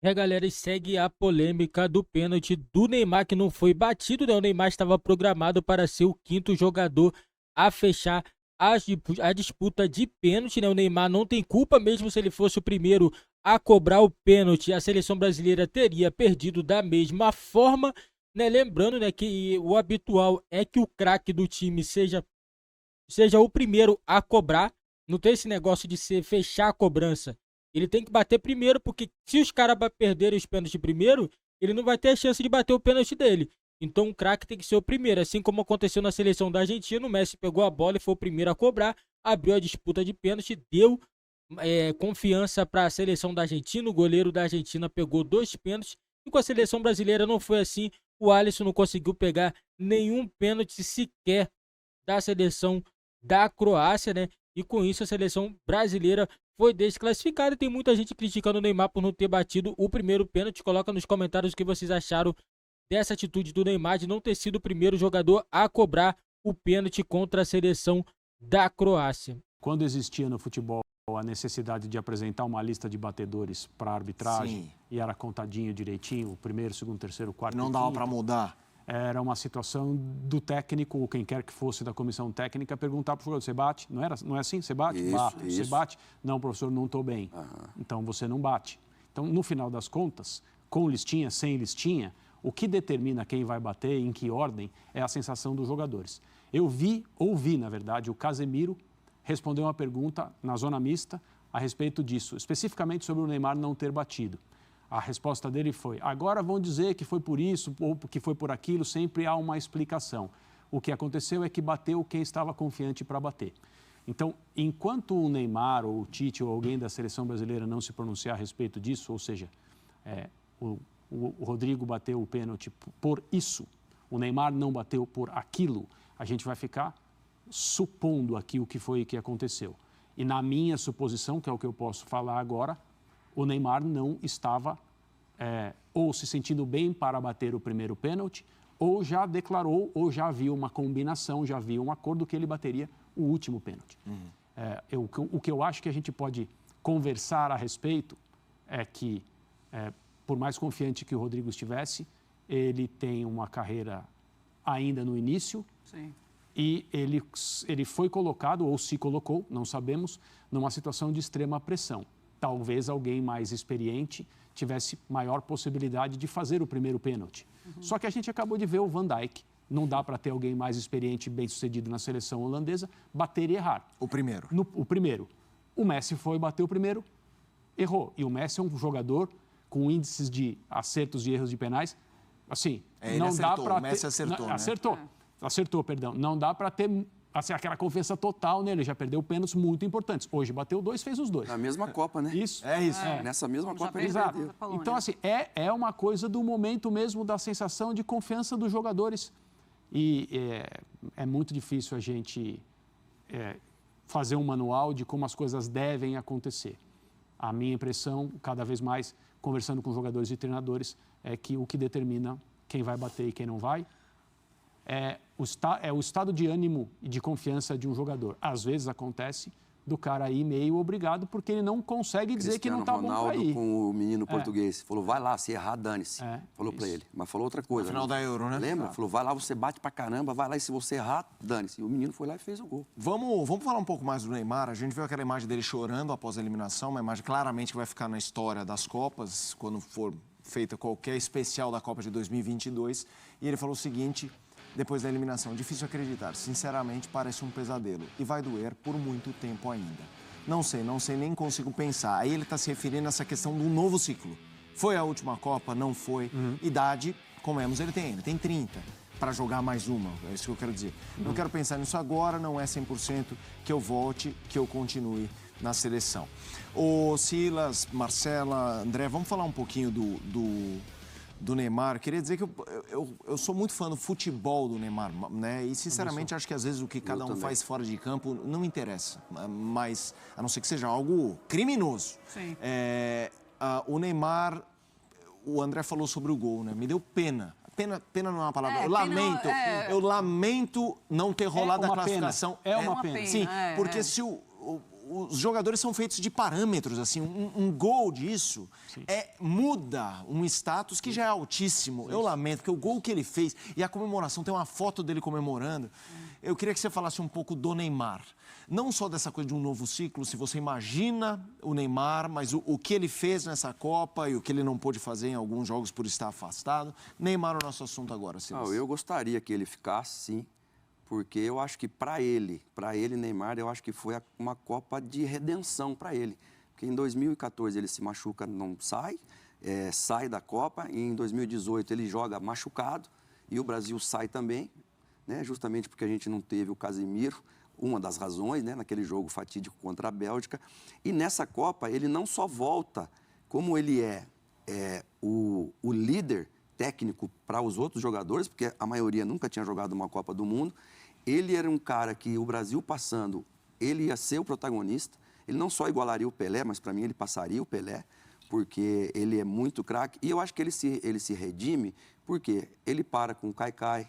Galera, e segue a polêmica do pênalti do Neymar que não foi batido, né? O Neymar estava programado para ser o quinto jogador a fechar a disputa de pênalti, né? O Neymar não tem culpa, mesmo se ele fosse o primeiro a cobrar o pênalti, a seleção brasileira teria perdido da mesma forma, né? Lembrando, né, que o habitual é que o craque do time seja o primeiro a cobrar. Não tem esse negócio de ser fechar a cobrança. Ele tem que bater primeiro, porque se os caras perderem os pênaltis primeiro, ele não vai ter a chance de bater o pênalti dele. Então o craque tem que ser o primeiro. Assim como aconteceu na seleção da Argentina, o Messi pegou a bola e foi o primeiro a cobrar, abriu a disputa de pênalti, deu confiança para a seleção da Argentina. O goleiro da Argentina pegou 2 pênaltis. E com a seleção brasileira não foi assim. O Alisson não conseguiu pegar nenhum pênalti sequer da seleção da Croácia, né? E com isso a seleção brasileira foi desclassificada. E tem muita gente criticando o Neymar por não ter batido o primeiro pênalti. Coloca nos comentários o que vocês acharam dessa atitude do Neymar de não ter sido o primeiro jogador a cobrar o pênalti contra a seleção da Croácia. Quando existia no futebol a necessidade de apresentar uma lista de batedores para a arbitragem, sim, e era contadinho direitinho, o primeiro, segundo, terceiro, quarto, não dava para mudar. Era uma situação do técnico, ou quem quer que fosse da comissão técnica, perguntar para o jogador: você bate? Não é assim? Você bate? Isso. Você bate? Não, professor, não estou bem. Uhum. Então você não bate. Então, no final das contas, com listinha, sem listinha, o que determina quem vai bater, em que ordem, é a sensação dos jogadores. Eu ouvi, na verdade, o Casemiro responder uma pergunta na zona mista a respeito disso, especificamente sobre o Neymar não ter batido. A resposta dele foi: agora vão dizer que foi por isso ou que foi por aquilo, sempre há uma explicação. O que aconteceu é que bateu quem estava confiante para bater. Então, enquanto o Neymar ou o Tite ou alguém da seleção brasileira não se pronunciar a respeito disso, ou seja, o Rodrigo bateu o pênalti por isso, o Neymar não bateu por aquilo, a gente vai ficar supondo aqui o que foi que aconteceu. E na minha suposição, que é o que eu posso falar agora, o Neymar não estava ou se sentindo bem para bater o primeiro pênalti, ou já declarou, ou já havia uma combinação, já havia um acordo que ele bateria o último pênalti. O que eu acho que a gente pode conversar a respeito é que, por mais confiante que o Rodrigo estivesse, ele tem uma carreira ainda no início. Sim. E ele foi colocado, ou se colocou, não sabemos, numa situação de extrema pressão. Talvez alguém mais experiente tivesse maior possibilidade de fazer o primeiro pênalti. Só que a gente acabou de ver o Van Dijk. Não dá para ter alguém mais experiente e bem-sucedido na seleção holandesa bater e errar. O primeiro. O primeiro. O Messi foi bater o primeiro, errou. E o Messi é um jogador com índices de acertos e erros de penais. Assim, ele acertou, o Messi acertou, né? Acertou, perdão. Não dá para ter assim, aquela confiança total nele. Já perdeu pênaltis muito importantes. Hoje bateu 2, fez os 2. Na mesma Copa, né? Isso. Nessa mesma Copa ele Exato. perdeu. Então, assim, é uma coisa do momento mesmo da sensação de confiança dos jogadores. E é muito difícil a gente fazer um manual de como as coisas devem acontecer. A minha impressão, cada vez mais, conversando com jogadores e treinadores, é que o que determina quem vai bater e quem não vai é o estado de ânimo e de confiança de um jogador. Às vezes acontece do cara aí meio obrigado porque ele não consegue dizer que não está bom para ir. Com o menino português. Falou: vai lá, se errar, dane-se. Falou para ele. Mas falou outra coisa. No final da Euro, né? Lembra? Falou: vai lá, você bate pra caramba, vai lá e se você errar, dane-se. E o menino foi lá e fez o gol. Vamos falar um pouco mais do Neymar. A gente viu aquela imagem dele chorando após a eliminação, uma imagem claramente que vai ficar na história das Copas, quando for feita qualquer especial da Copa de 2022. E ele falou o seguinte: depois da eliminação: difícil acreditar, sinceramente parece um pesadelo e vai doer por muito tempo ainda. Não sei, nem consigo pensar. Aí ele está se referindo a essa questão do novo ciclo. Foi a última Copa? Não foi. Idade, comemos, ele tem 30 para jogar mais uma, é isso que eu quero dizer. Não quero pensar nisso agora, não é 100% que eu volte, que eu continue na seleção. Ô Silas, Marcela, André, vamos falar um pouquinho do Neymar. Queria dizer que eu sou muito fã do futebol do Neymar, né? E, sinceramente, acho que às vezes o que cada um faz fora de campo não me interessa. Mas, a não ser que seja algo criminoso. Sim. O Neymar, o André falou sobre o gol, né? Me deu pena. Pena não é uma palavra. Eu lamento não ter rolado a classificação. É uma pena. Sim, porque se o os jogadores são feitos de parâmetros, assim, um gol disso muda um status que já é altíssimo. Eu lamento, porque o gol que ele fez e a comemoração, tem uma foto dele comemorando. Eu queria que você falasse um pouco do Neymar. Não só dessa coisa de um novo ciclo, se você imagina o Neymar, mas o que ele fez nessa Copa e o que ele não pôde fazer em alguns jogos por estar afastado. Neymar é o nosso assunto agora, Silas. Eu gostaria que ele ficasse, sim, porque eu acho que para ele, Neymar, eu acho que foi uma Copa de redenção para ele. Porque em 2014 ele se machuca, não sai, sai da Copa, e em 2018 ele joga machucado, e o Brasil sai também, né, justamente porque a gente não teve o Casemiro, uma das razões, né, naquele jogo fatídico contra a Bélgica. E nessa Copa ele não só volta, como ele é o líder técnico para os outros jogadores, porque a maioria nunca tinha jogado uma Copa do Mundo. Ele era um cara que o Brasil passando, ele ia ser o protagonista. Ele não só igualaria o Pelé, mas para mim ele passaria o Pelé, porque ele é muito craque. E eu acho que ele se redime, porque ele para com o Kaká.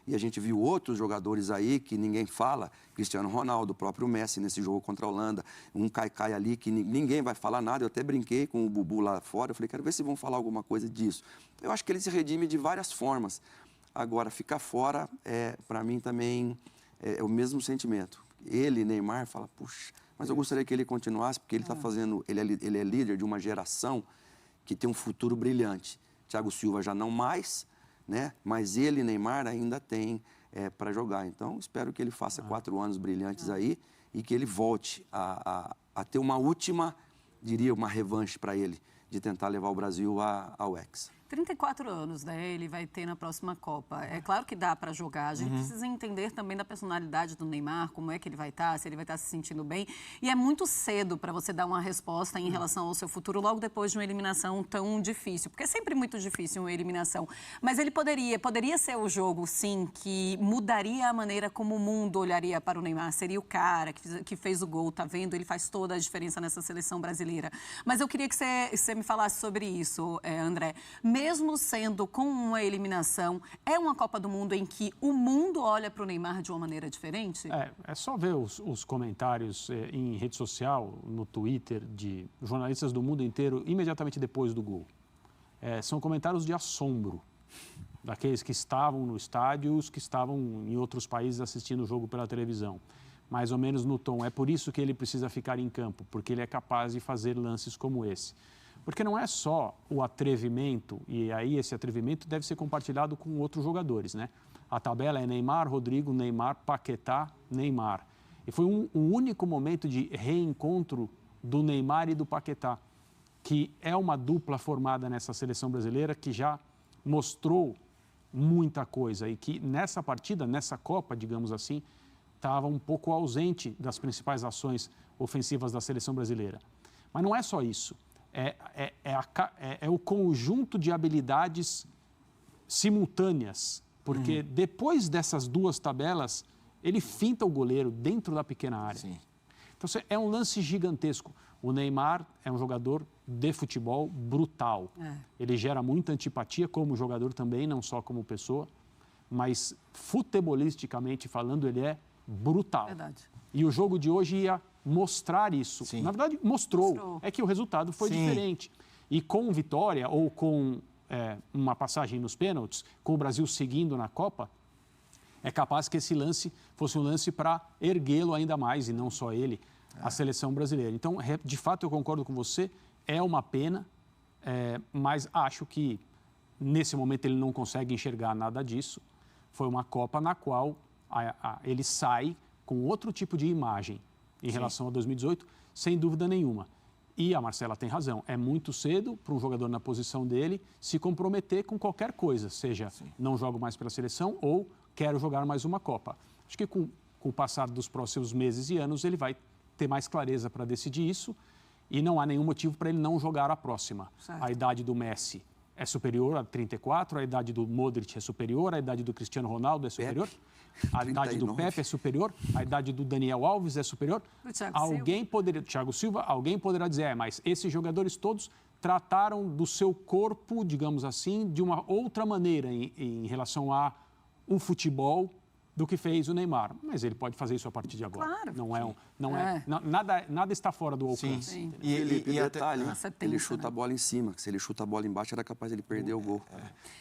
E a gente viu outros jogadores aí que ninguém fala, Cristiano Ronaldo, o próprio Messi nesse jogo contra a Holanda, um Kaká ali que ninguém vai falar nada. Eu até brinquei com o Bubu lá fora, eu falei, quero ver se vão falar alguma coisa disso. Eu acho que ele se redime de várias formas. Agora, ficar fora, para mim também é o mesmo sentimento. Ele, Neymar, fala, puxa, mas eu gostaria que ele continuasse, porque ele está fazendo, ele é líder de uma geração que tem um futuro brilhante. Thiago Silva já não mais, né? Mas ele, Neymar, ainda tem para jogar. Então, espero que ele faça 4 anos brilhantes aí e que ele volte a ter uma última, diria, uma revanche para ele, de tentar levar o Brasil ao Hexa. 34 anos, né? Ele vai ter na próxima Copa. É claro que dá para jogar. A gente precisa entender também da personalidade do Neymar, como é que ele vai estar, se ele vai estar se sentindo bem. E é muito cedo para você dar uma resposta em relação ao seu futuro logo depois de uma eliminação tão difícil. Porque é sempre muito difícil uma eliminação. Mas ele poderia ser o jogo, sim, que mudaria a maneira como o mundo olharia para o Neymar. Seria o cara que fez o gol, tá vendo? Ele faz toda a diferença nessa seleção brasileira. Mas eu queria que você me falasse sobre isso, André. Mesmo sendo com uma eliminação, é uma Copa do Mundo em que o mundo olha para o Neymar de uma maneira diferente? É só ver os comentários em rede social, no Twitter, de jornalistas do mundo inteiro, imediatamente depois do gol. São comentários de assombro, daqueles que estavam no estádio, os que estavam em outros países assistindo o jogo pela televisão. Mais ou menos no tom, é por isso que ele precisa ficar em campo, porque ele é capaz de fazer lances como esse. Porque não é só o atrevimento, e aí esse atrevimento deve ser compartilhado com outros jogadores, né? A tabela é Neymar, Rodrigo, Neymar, Paquetá, Neymar. E foi um único momento de reencontro do Neymar e do Paquetá, que é uma dupla formada nessa seleção brasileira que já mostrou muita coisa e que nessa partida, nessa Copa, digamos assim, estava um pouco ausente das principais ações ofensivas da seleção brasileira. Mas não é só isso. É o conjunto de habilidades simultâneas, porque depois dessas duas tabelas, ele finta o goleiro dentro da pequena área. Sim. Então, é um lance gigantesco. O Neymar é um jogador de futebol brutal. Ele gera muita antipatia como jogador também, não só como pessoa, mas futebolisticamente falando, ele é brutal. Verdade. E o jogo de hoje ia mostrar isso. Sim. Na verdade, mostrou. É que o resultado foi diferente. E com vitória ou com uma passagem nos pênaltis, com o Brasil seguindo na Copa, é capaz que esse lance fosse um lance para erguê-lo ainda mais, e não só ele, a seleção brasileira. Então, de fato, eu concordo com você, é uma pena, mas acho que nesse momento ele não consegue enxergar nada disso. Foi uma Copa na qual ele sai com outro tipo de imagem em relação a 2018, sem dúvida nenhuma. E a Marcela tem razão, é muito cedo para um jogador na posição dele se comprometer com qualquer coisa, seja não jogo mais pela seleção ou quero jogar mais uma Copa. Acho que com o passar dos próximos meses e anos ele vai ter mais clareza para decidir isso e não há nenhum motivo para ele não jogar a próxima. Certo. A idade do Messi é superior a 34, a idade do Modric é superior, a idade do Cristiano Ronaldo é superior, a idade do Pepe é superior, a idade do Daniel Alves é superior. Thiago Silva, alguém poderá dizer, mas esses jogadores todos trataram do seu corpo, digamos assim, de uma outra maneira em relação a um futebol do que fez o Neymar. Mas ele pode fazer isso a partir de agora. Claro. Nada está fora do alcance. Sim. Felipe, detalhe, Nossa, ele tenso, chuta né? a bola em cima. Se ele chuta a bola embaixo, era capaz de ele perder o gol.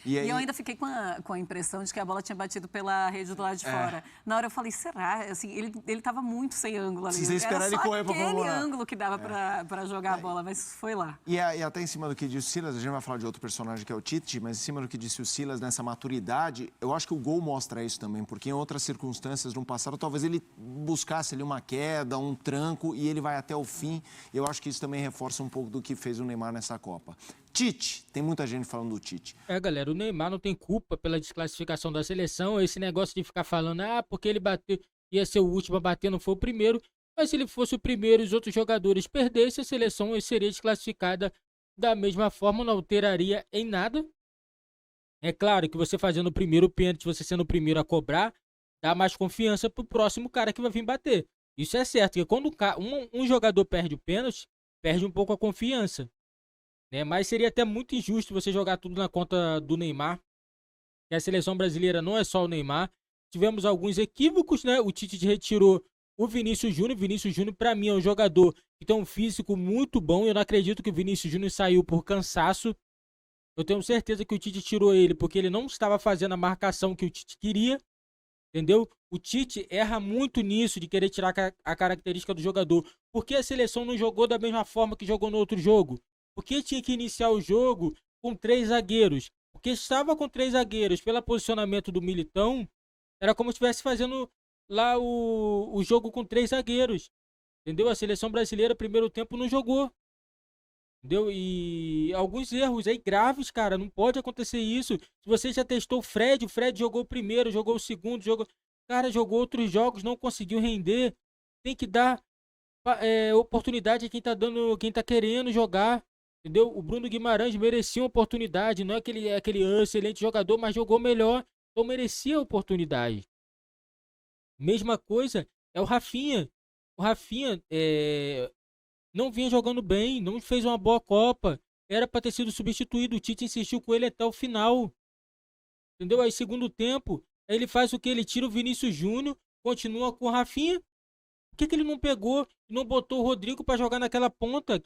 E aí, E eu ainda fiquei com a impressão de que a bola tinha batido pela rede do lado de fora. Na hora eu falei, será? Assim, ele tava muito sem ângulo ali. Precisa esperar Era ele só correr pra aquele comemorar. ângulo que dava pra jogar a bola, mas foi lá. E até em cima do que disse o Silas, a gente vai falar de outro personagem que é o Tite, mas em cima do que disse o Silas, nessa maturidade, eu acho que o gol mostra isso também, porque em outras circunstâncias no passado, talvez ele buscasse ali uma queda, um tranco, e ele vai até o fim. Eu acho que isso também reforça um pouco do que fez o Neymar nessa Copa. Tite, tem muita gente falando do Tite. Galera, o Neymar não tem culpa pela desclassificação da seleção. Esse negócio de ficar falando, porque ele bateu, ia ser o último a bater, não foi o primeiro. Mas se ele fosse o primeiro e os outros jogadores perdessem, a seleção seria desclassificada da mesma forma, não alteraria em nada. É claro que você fazendo o primeiro pênalti, você sendo o primeiro a cobrar, dá mais confiança pro próximo cara que vai vir bater. Isso é certo, porque quando um jogador perde o pênalti, perde um pouco a confiança. Né? Mas seria até muito injusto você jogar tudo na conta do Neymar. Que a seleção brasileira não é só o Neymar. Tivemos alguns equívocos, né? O Tite retirou o Vinícius Júnior. Vinícius Júnior, para mim, é um jogador que tem um físico muito bom. Eu não acredito que o Vinícius Júnior saiu por cansaço. Eu tenho certeza que o Tite tirou ele porque ele não estava fazendo a marcação que o Tite queria. Entendeu? O Tite erra muito nisso de querer tirar a característica do jogador. Por que a seleção não jogou da mesma forma que jogou no outro jogo? Por que tinha que iniciar o jogo com 3 zagueiros? Porque estava com 3 zagueiros pelo posicionamento do Militão. Era como se estivesse fazendo lá o jogo com 3 zagueiros. Entendeu? A seleção brasileira, primeiro tempo, não jogou. Entendeu? E alguns erros aí graves, cara. Não pode acontecer isso. Se você já testou o Fred jogou o primeiro, jogou o segundo, cara, jogou outros jogos, não conseguiu render. Tem que dar oportunidade a quem tá querendo jogar. Entendeu? O Bruno Guimarães merecia uma oportunidade. Não é aquele excelente jogador, mas jogou melhor. Então merecia a oportunidade. Mesma coisa é o Rafinha. O Rafinha não vinha jogando bem, não fez uma boa Copa. Era para ter sido substituído. O Tite insistiu com ele até o final. Entendeu? Aí, segundo tempo, ele faz o que? Ele tira o Vinícius Júnior, continua com o Rafinha. Por que ele não pegou e não botou o Rodrigo para jogar naquela ponta?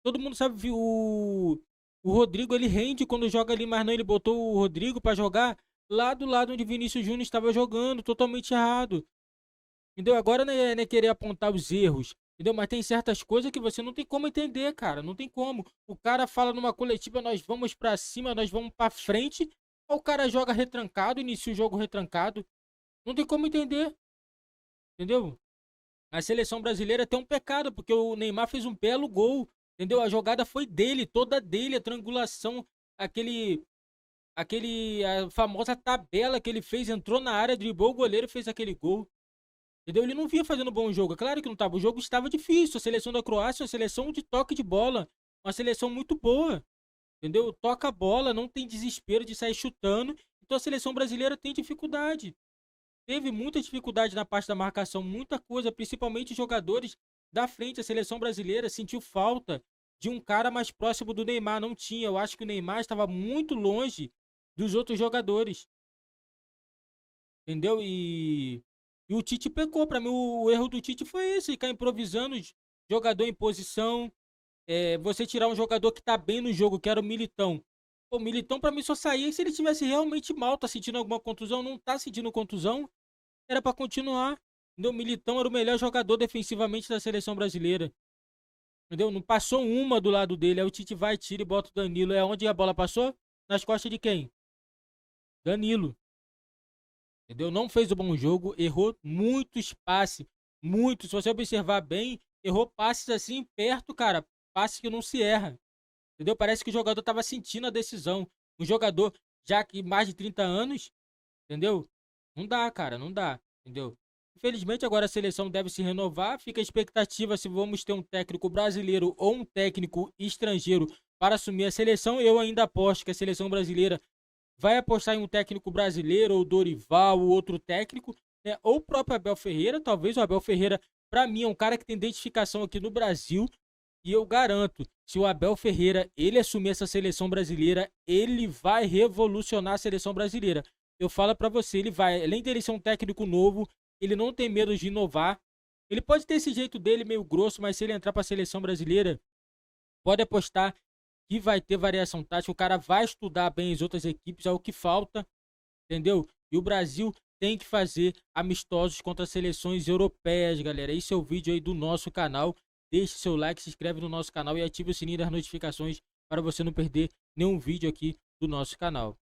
Todo mundo sabe, o Rodrigo, ele rende quando joga ali, mas não, ele botou o Rodrigo para jogar lá do lado onde o Vinícius Júnior estava jogando, totalmente errado. Entendeu? Agora não é querer apontar os erros, entendeu? Mas tem certas coisas que você não tem como entender, cara, não tem como. O cara fala numa coletiva, nós vamos para cima, nós vamos para frente, ou o cara joga retrancado, inicia o jogo retrancado. Não tem como entender, entendeu? A seleção brasileira tem um pecado, porque o Neymar fez um belo gol. Entendeu? A jogada foi dele, toda dele, a triangulação, a famosa tabela que ele fez, entrou na área, driblou o goleiro e fez aquele gol. Entendeu? Ele não vinha fazendo bom jogo. Claro que não estava. O jogo estava difícil. A seleção da Croácia é uma seleção de toque de bola. Uma seleção muito boa. Entendeu? Toca a bola, não tem desespero de sair chutando. Então a seleção brasileira tem dificuldade. Teve muita dificuldade na parte da marcação, muita coisa, principalmente jogadores da frente. A seleção brasileira sentiu falta de um cara mais próximo do Neymar. Não tinha. Eu acho que o Neymar estava muito longe dos outros jogadores. Entendeu? E o Tite pecou. Para mim, o erro do Tite foi esse. Ficar improvisando jogador em posição. Você tirar um jogador que tá bem no jogo, que era o Militão. O Militão, para mim, só saía se ele tivesse realmente mal. Tá sentindo alguma contusão? Não tá sentindo contusão? Era para continuar. O Militão era o melhor jogador defensivamente da seleção brasileira. Entendeu? Não passou uma do lado dele. Aí o Tite vai, tira e bota o Danilo. É onde a bola passou? Nas costas de quem? Danilo. Entendeu? Não fez um bom jogo. Errou muitos passes. Muitos. Se você observar bem, errou passes assim perto, cara. Passes que não se erra. Entendeu? Parece que o jogador tava sentindo a decisão. Um jogador já que mais de 30 anos. Entendeu? Não dá, cara. Não dá. Entendeu? Infelizmente, agora a seleção deve se renovar. Fica a expectativa se vamos ter um técnico brasileiro ou um técnico estrangeiro para assumir a seleção. Eu ainda aposto que a seleção brasileira vai apostar em um técnico brasileiro, ou Dorival, ou outro técnico, né? Ou o próprio Abel Ferreira. Talvez o Abel Ferreira, para mim, é um cara que tem identificação aqui no Brasil. E eu garanto, se o Abel Ferreira ele assumir essa seleção brasileira, ele vai revolucionar a seleção brasileira. eu falo pra você, ele vai, além dele ser um técnico novo, ele não tem medo de inovar. Ele pode ter esse jeito dele meio grosso, mas se ele entrar pra seleção brasileira, pode apostar que vai ter variação tática. O cara vai estudar bem as outras equipes, é o que falta, entendeu? E o Brasil tem que fazer amistosos contra seleções europeias, galera. Esse é o vídeo aí do nosso canal. Deixe seu like, se inscreve no nosso canal e ative o sininho das notificações para você não perder nenhum vídeo aqui do nosso canal.